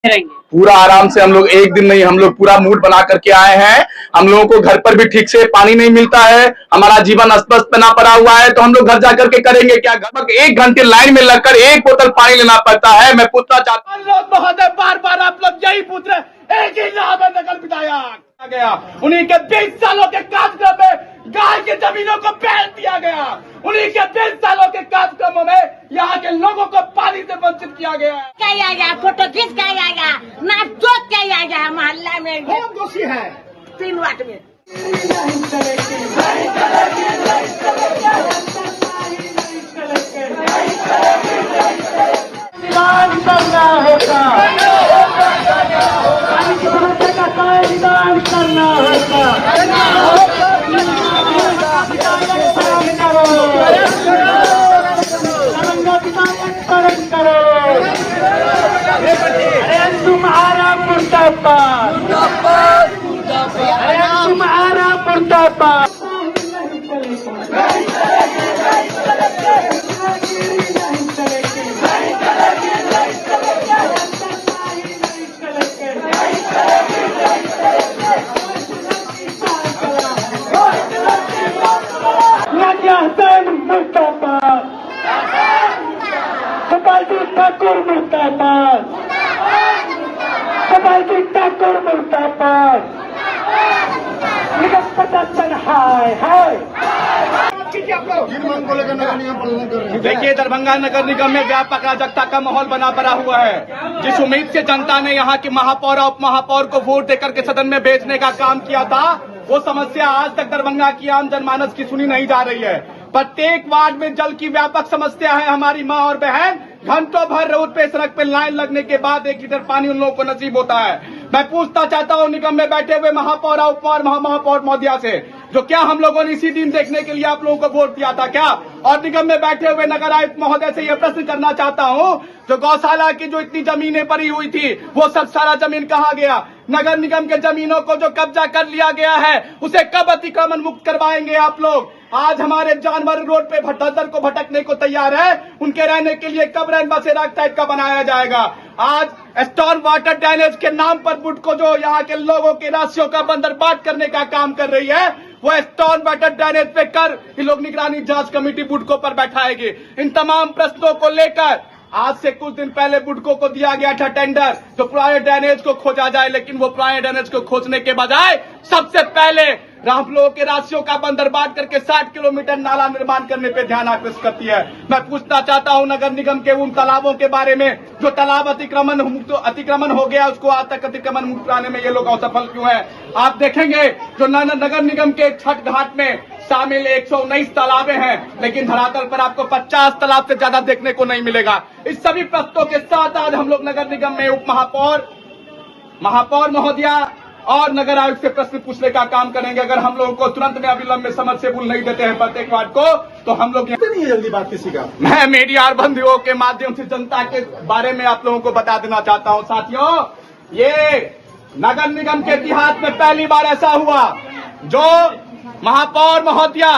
रहेंगे। पूरा आराम से हम लोग एक दिन नहीं, हम लोग पूरा मूड बना करके आए हैं। हम लोगों को घर पर भी ठीक से पानी नहीं मिलता है, हमारा जीवन अस्त व्यस्त बना पड़ा हुआ है, तो हम लोग घर जाकर के करेंगे क्या? घर पर 1 घंटे लाइन में लगकर 1 बोतल पानी लेना पड़ता है। मैं पूछना चाहता हूँ महोदय, बार बार आप लोग यही पूछ रहे, एक ही नाम है नगर विधायक गया, उन्हीं के 20 सालों के कार्यक्रम में गाय की जमीनों को बेच दिया गया, उन्हीं के 20 सालों के कार्यक्रमों में यहाँ के लोगों को पानी से वंचित किया गया है। क्या फोटो खींच के आएगा, नाप जोत के आएगा, मोहल्ला में कौन दोषी है? 3 वाट में करना होगा, पानी की समस्या का निदान करना होगा। करो, अरे तुम्हारा मुर्दाबाद, अरे तुम्हारा मुर्दाबाद। मुर्दाबाद, कपालजी ठाकुर मुर्दाबाद, कपालजी ठाकुर मुर्दाबाद, निगम प्रशासन हाय हाय। देखिए, दरभंगा नगर निगम में व्यापक अराजकता का माहौल बना पड़ा हुआ है। जिस उम्मीद से जनता ने यहाँ के महापौर और उप महापौर को वोट देकर के सदन में भेजने का काम किया था, वो समस्या आज तक दरभंगा की आम जनमानस की सुनी नहीं जा रही है। प्रत्येक वार्ड में जल की व्यापक समस्या है। हमारी माँ और बहन घंटों भर रोड पे सड़क पे लाइन लगने के बाद 1 लीटर पानी उन लोगों को नसीब होता है। मैं पूछना चाहता हूँ निगम में बैठे हुए महापौर और उप महापौर महोदया से, जो क्या हम लोगों ने इसी दिन देखने के लिए आप लोगों को वोट दिया था क्या? और निगम में बैठे हुए नगर आयुक्त महोदय से यह प्रश्न करना चाहता हूँ, जो गौशाला की जो इतनी जमीनें पड़ी हुई थी, वो सब सारा जमीन कहाँ गया? नगर निगम के जमीनों को जो कब्जा कर लिया गया है, उसे कब अतिक्रमण मुक्त करवाएंगे आप लोग? आज हमारे जानवर रोड पे भटक को भटकने को तैयार है, उनके रहने के लिए कब रैन बसेरा टाइप का बनाया जाएगा? आज स्टॉर्म वाटर ड्रेनेज के नाम पर बुडको जो यहाँ के लोगों की राशियों का बंदरबाट करने का काम कर रही है, वो स्टॉर्म वाटर ड्रेनेज पे कर ये लोग निगरानी जांच कमेटी बुडको पर बैठाएगी। इन तमाम प्रश्नों को लेकर आज से कुछ दिन पहले बुडको को दिया गया था टेंडर, जो पुराने ड्रेनेज को खोजा जाए, लेकिन वो पुराने ड्रेनेज को खोजने के बजाय सबसे पहले आप लोगों के राशियों का बंदरबाट करके 60 किलोमीटर नाला निर्माण करने पे ध्यान आकृष्ट करती है। मैं पूछना चाहता हूं नगर निगम के उन तालाबों के बारे में, जो तालाब अतिक्रमण हो गया, उसको आज तक अतिक्रमण मुक्त कराने में ये लोग असफल क्यों है? आप देखेंगे जो नगर निगम के छठ घाट में शामिल 119 तालाबें हैं, लेकिन धरातल पर आपको 50 तालाब से ज्यादा देखने को नहीं मिलेगा। इस सभी प्रश्नों के साथ आज हम लोग नगर निगम में उप महापौर महोदया और नगर आयुक्त से प्रश्न पूछने का काम करेंगे। अगर हम लोगों को तुरंत में अविलंब में समरसेबुल नहीं देते हैं प्रत्येक वार्ड को, तो हम लोग नहीं है जल्दी बात किसी का। मैं मीडिया और बंधुओं के माध्यम से जनता के बारे में आप लोगों को बता देना चाहता हूं। साथियों, ये नगर निगम के इतिहास में पहली बार ऐसा हुआ जो महापौर महोदया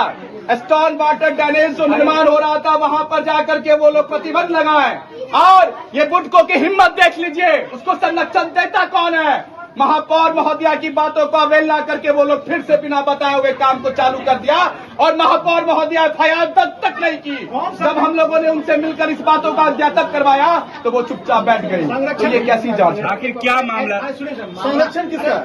स्टॉर्म वाटर ड्रेनेज जो निर्माण हो रहा था, वहां पर जाकर के वो लोग प्रतिबंध लगाए। और ये बुडको की हिम्मत देख लीजिए, उसको संरक्षण देता कौन है? महापौर महोदया की बातों को अवहेलना करके वो लोग फिर से बिना बताए हुए काम को चालू कर दिया, और महापौर महोदया एफआईआर तक नहीं की। जब हम लोगों ने उनसे मिलकर इस बातों का ज्ञातक करवाया, तो वो चुपचाप बैठ गई। तो ये कैसी जांच है? आखिर क्या मामला? संरक्षण किसका?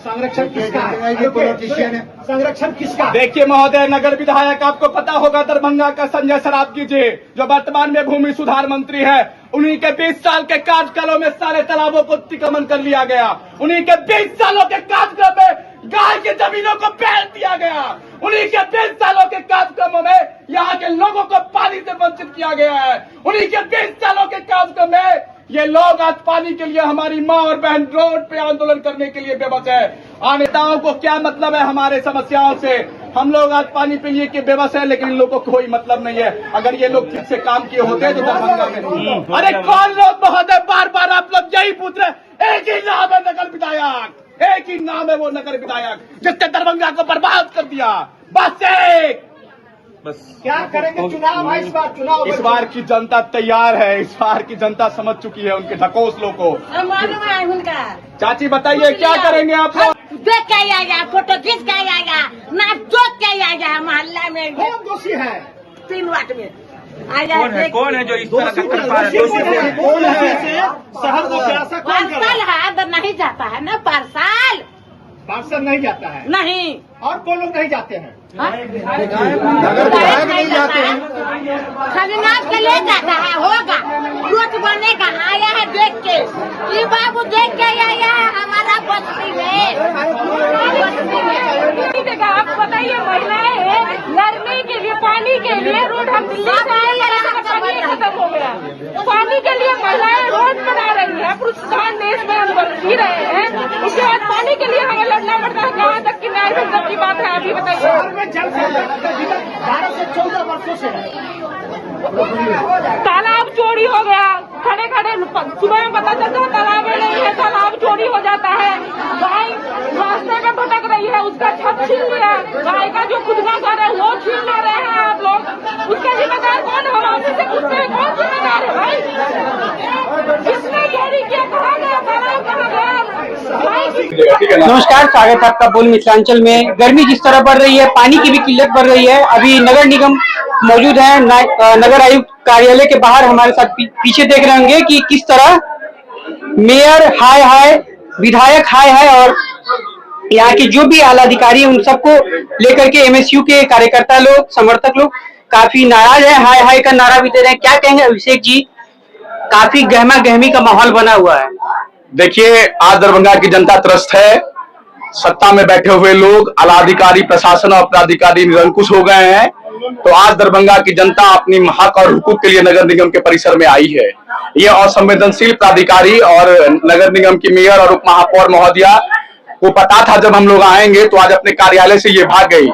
संरक्षण किसका है? संरक्षण किसका? देखिए महोदय, नगर विधायक आपको पता होगा दरभंगा का संजय सरावगी जी, जो वर्तमान में भूमि सुधार मंत्री है, उन्हीं के 20 साल के कार्यकालों में सारे तालाबों को अतिक्रमण कर लिया गया। उन्हीं के 20 सालों के कार्यक्रम में गाय की जमीनों को बेच दिया गया। उन्हीं के 20 सालों के कार्यक्रमों में यहाँ के लोगों को पानी से वंचित किया गया है। उन्हीं के 20 सालों के कार्यक्रम में ये लोग आज पानी के लिए, हमारी माँ और बहन रोड पे आंदोलन करने के लिए बेबस है। नेताओं को क्या मतलब है हमारे समस्याओं से? हम लोग आज पानी के लिए बेबस है, लेकिन इन लोगों को कोई मतलब नहीं है। अगर ये लोग ठीक से काम किए होते तो दरभंगा में नहीं। अरे कौन लोग महोदय, बार बार आप लोग यही पूछ रहे, एक ही नाम है नगर विधायक, एक ही नाम है वो नगर विधायक जिसने दरभंगा को बर्बाद कर दिया। बस एक क्या करेंगे? चुनाव है इस बार, चुनाव इस बार की जनता तैयार है, इस बार की जनता समझ चुकी है उनके ढकोसलों को। मालूम है उनका। चाची बताइए क्या करेंगे आप लोग? देख के आएगा, फोटो खींच के आएगा, नाप जोत के आएगा मोहल्ला में। कौन दोषी है? 3 वाट में कौन है जो इस तरह का कर पा रहे हैं? कौन है? शहर को कैसा कौन कर रहा पार्सल है, अंदर नहीं जाता है ना पार्सल। पार्षद नहीं जाता है नहीं। और कौन लोग नहीं जाते हैं? नगर विधायक नहीं जाते हैं, खजनात के लिए जाता है। होगा रोड बनेगा, आया है देख के, ये बाबू देख के आया है हमारा बस्ती में। आप बताइए, महिलाएं गर्मी के लिए, पानी के लिए रोड हम पानी खत्म हो गया, पानी के लिए महिलाएं रोड बना रही है। पुरुषान देश में हम जी रहे हैं, उसके बाद पानी के लिए हमें लड़ना पड़ता है। कहाँ तक की न्याय संकट की बात है, अभी बताइए। शहर में जल संकट 12 से 14 वर्षों से है। तालाब चोरी हो गया, खड़े खड़े सुबह में पता चलता है तालाब नहीं है, तालाब चोरी हो जाता है। गाय रास्ते में भटक रही है, उसका छत छीन लिया, गाय का जो खुद का घर है वो छीन ले रहे हैं आप लोग। उसका जिम्मेदार कौन? हम आपसे पूछते हैं, कौन जिम्मेदार है भाई? किसने चोरी किया? कहाँ गया तालाब, कहाँ गया? नमस्कार, स्वागत है आपका बोल मिथिलांचल में। गर्मी जिस तरह बढ़ रही है, पानी की भी किल्लत बढ़ रही है। अभी नगर निगम मौजूद है, नगर आयुक्त कार्यालय के बाहर हमारे साथ पीछे देख रहे होंगे कि किस तरह मेयर हाय हाय, विधायक हाय हाय और यहाँ के जो भी आला अधिकारी उन सबको लेकर के एमएसयू के कार्यकर्ता लोग, समर्थक लोग काफी नाराज है, हाय हाय का नारा भी दे रहे हैं। क्या कहेंगे अभिषेक जी? काफी गहमा गहमी का माहौल बना हुआ है। देखिए, आज दरभंगा की जनता त्रस्त है। सत्ता में बैठे हुए लोग, आलाधिकारी, प्रशासन और प्राधिकारी निरंकुश हो गए हैं। तो आज दरभंगा की जनता अपनी हक और हुकूक के लिए नगर निगम के परिसर में आई है। ये असंवेदनशील प्राधिकारी और नगर निगम की मेयर और उप महापौर महोदया को पता था जब हम लोग आएंगे, तो आज अपने कार्यालय से ये भाग गई।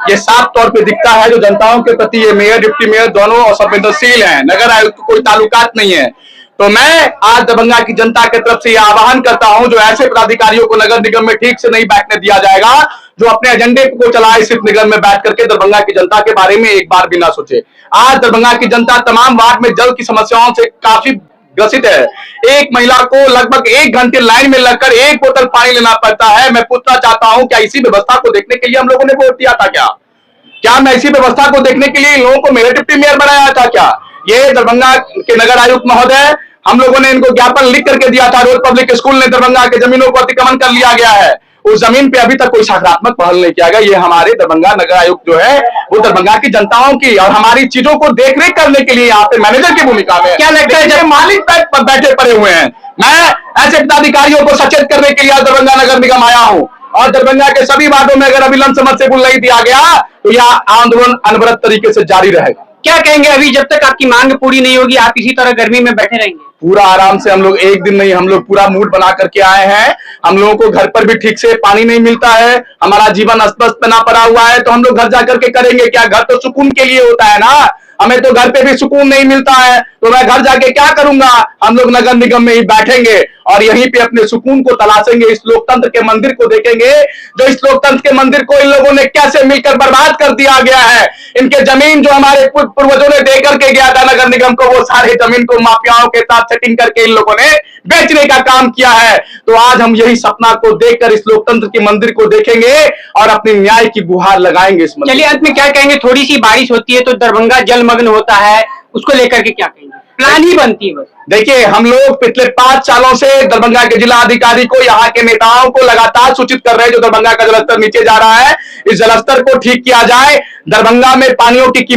ये साफ तौर पे दिखता है जो जनताओं के प्रति ये मेयर, डिप्टी मेयर दोनों असंवेदनशील हैं। नगर आयुक्त को कोई ताल्लुकात नहीं है। तो मैं आज दरभंगा की जनता की तरफ से यह आह्वान करता हूं, जो ऐसे प्राधिकारियों को नगर निगम में ठीक से नहीं बैठने दिया जाएगा, जो अपने एजेंडे को चलाए सिर्फ निगम में बैठ करके दरभंगा की जनता के बारे में एक बार भी ना सोचे। आज दरभंगा की जनता तमाम वार्ड में जल की समस्याओं से काफी ग्रसित है। एक महिला को लगभग 1 घंटे लाइन में लगकर 1 बोतल पानी लेना पड़ता है। मैं पूछना चाहता हूं, क्या इसी व्यवस्था को देखने के लिए हम लोगों ने वोट दिया था? क्या मैं इसी व्यवस्था को देखने के लिए इन लोगों को मेयर, डिप्टी मेयर बनाया था? क्या ये दरभंगा के नगर आयुक्त महोदय, हम लोगों ने इनको ज्ञापन लिख करके दिया था। रोज पब्लिक स्कूल ने दरभंगा के जमीनों को अतिक्रमण कर लिया गया है, उस जमीन पे अभी तक कोई सकारात्मक पहल नहीं किया गया। ये हमारे दरभंगा नगर आयुक्त जो है वो दरभंगा की जनताओं की और हमारी चीजों को देखरेख करने के लिए यहाँ पे मैनेजर की भूमिका में। क्या लगता है जब मालिक पर बैठे पड़े हुए हैं? मैं ऐसे पदाधिकारियों को सचेत करने के लिए दरभंगा नगर निगम आया हूँ और दरभंगा के सभी वार्डों में अगर अविलंब समरसेबुल नहीं दिया गया तो यह आंदोलन अनवरत तरीके से जारी रहेगा। क्या कहेंगे? अभी जब तक आपकी मांग पूरी नहीं होगी, आप इसी तरह गर्मी में बैठे रहेंगे? पूरा आराम से हम लोग एक दिन नहीं, हम लोग पूरा मूड बना करके आए हैं। हम लोगों को घर पर भी ठीक से पानी नहीं मिलता है, हमारा जीवन अस्त-व्यस्त बना पड़ा हुआ है, तो हम लोग घर जाकर के करेंगे क्या? घर तो सुकून के लिए होता है ना, हमें तो घर पे भी सुकून नहीं मिलता है, तो मैं घर जाके क्या करूंगा? हम लोग नगर निगम में ही बैठेंगे और यहीं पे अपने सुकून को तलाशेंगे। इस लोकतंत्र के मंदिर को देखेंगे, जो इस लोकतंत्र के मंदिर को इन लोगों ने कैसे मिलकर बर्बाद कर दिया गया है। इनके जमीन जो हमारे पूर्वजों ने दे करके गया था नगर निगम को, वो सारे जमीन को माफियाओं के साथ सेटिंग करके इन लोगों ने बेचने का काम किया है। तो आज हम यही सपना को देखकर इस लोकतंत्र के मंदिर को देखेंगे और अपनी न्याय की गुहार लगाएंगे इस मंदिर। चलिए, अंत में क्या कहेंगे? थोड़ी सी बारिश होती है तो दरभंगा जलमग्न होता है, उसको लेकर के क्या कहेंगे? प्लान ही बनती है बस। देखिए, हम लोग पिछले 5 सालों से दरभंगा के जिला अधिकारी को, यहाँ के नेताओं को लगातार सूचित कर रहे हैं जो दरभंगा का जलस्तर नीचे जा रहा है, इस जलस्तर को ठीक किया जाए। दरभंगा में पानियों की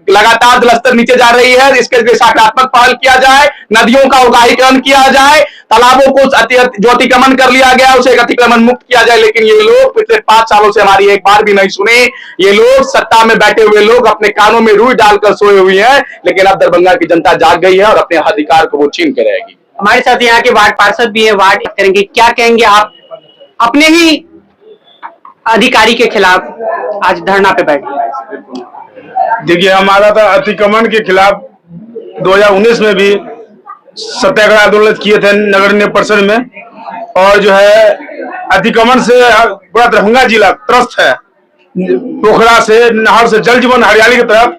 लगातार जलस्तर नीचे जा रही है, इसके लिए सकारात्मक पहल किया जाए, नदियों का उगाहीकरण किया जाए, तालाबों को जो अतिक्रमण कर लिया गया उसे अतिक्रमण मुक्त किया जाए। लेकिन ये लोग पिछले 5 सालों से हमारी एक बार भी नहीं सुने। ये लोग सत्ता में बैठे हुए लोग अपने कानों में रुई डालकर सोए हुए हैं, लेकिन अब दरभंगा की जनता जाग गई है और अपने अधिकार को वो छीन के रहेगी। हमारे साथ यहाँ के वार्ड पार्षद भी है, वार्ड करेंगे। क्या कहेंगे आप अपने ही अधिकारी के खिलाफ आज धरना पे बैठे? देखिए, हमारा तो अतिक्रमण के खिलाफ 2019 में भी सत्याग्रह आंदोलन किए थे नगर निगम परिषद में, और जो है अतिक्रमण से पूरा दरभंगा जिला त्रस्त है। पोखरा से, नहर से जल जीवन हरियाली की तरफ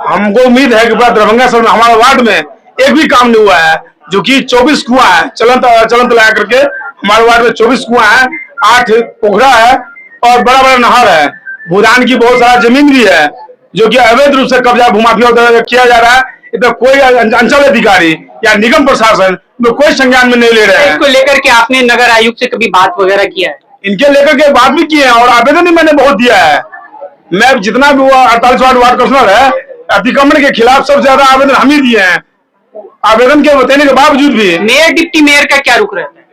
हमको उम्मीद है कि पूरा दरभंगा शहर में हमारे वार्ड में एक भी काम नहीं हुआ है, जो कि 24 कुआं है चलंत लगा करके हमारे वार्ड में 24 कुआं है, 8 पोखरा है और बड़ा बड़ा नहर है। भूदान की बहुत सारा जमीन भी है जो कि अवैध रूप से कब्जा भूमाफिया किया जा रहा है। इधर कोई अंचल अधिकारी या निगम प्रशासन में कोई संज्ञान में नहीं ले रहे हैं। इसको लेकर के आपने नगर आयुक्त से कभी बात वगैरह किया है? इनके लेकर के बात भी किए हैं और आवेदन भी मैंने बहुत दिया है। मैं जितना भी 48 वार्ड काउंसिलर है, अतिक्रमण के खिलाफ सबसे ज्यादा आवेदन हम ही दिए हैं। आवेदन के बताने के बावजूद भी मेयर डिप्टी मेयर का क्या रुख रहता है?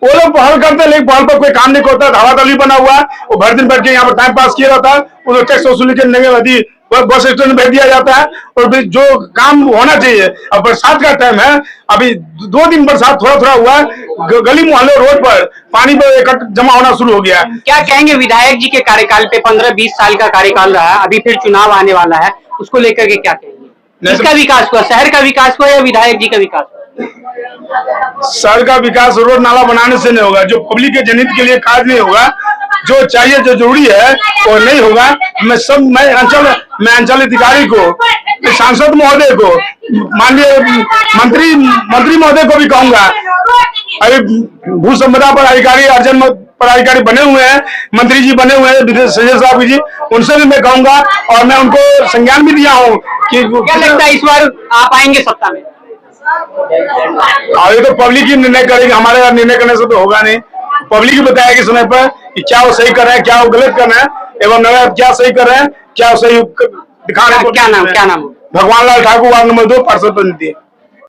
वो लोग पहल करते हैं, लेकिन पहल पर कोई काम नहीं होता। धावातली बना हुआ है, वो भर दिन बैठ के यहाँ पर टाइम पास किया जाता है। वो लोग टैक्स वसूली के नदी बस स्टैंड में भेज दिया जाता है और जो काम होना चाहिए। अब बरसात का टाइम है, अभी 2 दिन बरसात थोड़ा थोड़ा हुआ है, गली मोहल्ले रोड पर पानी जमा होना शुरू हो गया। क्या कहेंगे विधायक जी के कार्यकाल पे? 15-20 साल का कार्यकाल रहा, अभी फिर चुनाव आने वाला है, उसको लेकर के क्या कहेंगे? किसका विकास हुआ, शहर का विकास हुआ या विधायक जी का विकास हुआ? शहर का विकास रोड नाला बनाने से नहीं होगा, जो पब्लिक के जनहित के लिए कार्य नहीं होगा, जो चाहिए जो जरूरी है वो नहीं होगा। मैं अंचल अधिकारी को, सांसद महोदय को, माननीय मंत्री महोदय को भी कहूंगा। अभी भू संपदा पर अधिकारी, अर्जन पर अधिकारी बने हुए हैं, मंत्री जी बने हुए हैं संजय साहब जी, उनसे भी मैं कहूंगा और मैं उनको संज्ञान भी दिया हूँ कि क्या लगता है इस बार आप आएंगे सत्ता में? अभी तो पब्लिक ही निर्णय करेगी, हमारे निर्णय करने से तो होगा नहीं। पब्लिक ही बताएगी समय पर कि क्या वो सही कर रहे हैं, क्या वो गलत कर रहे हैं, एवं नगर क्या सही कर रहे हैं, क्या वो सही दिखा रहे हैं। क्या नाम? भगवान लाल ठाकुर, वार्ड नंबर 2, पार्षद प्रतिनिधि।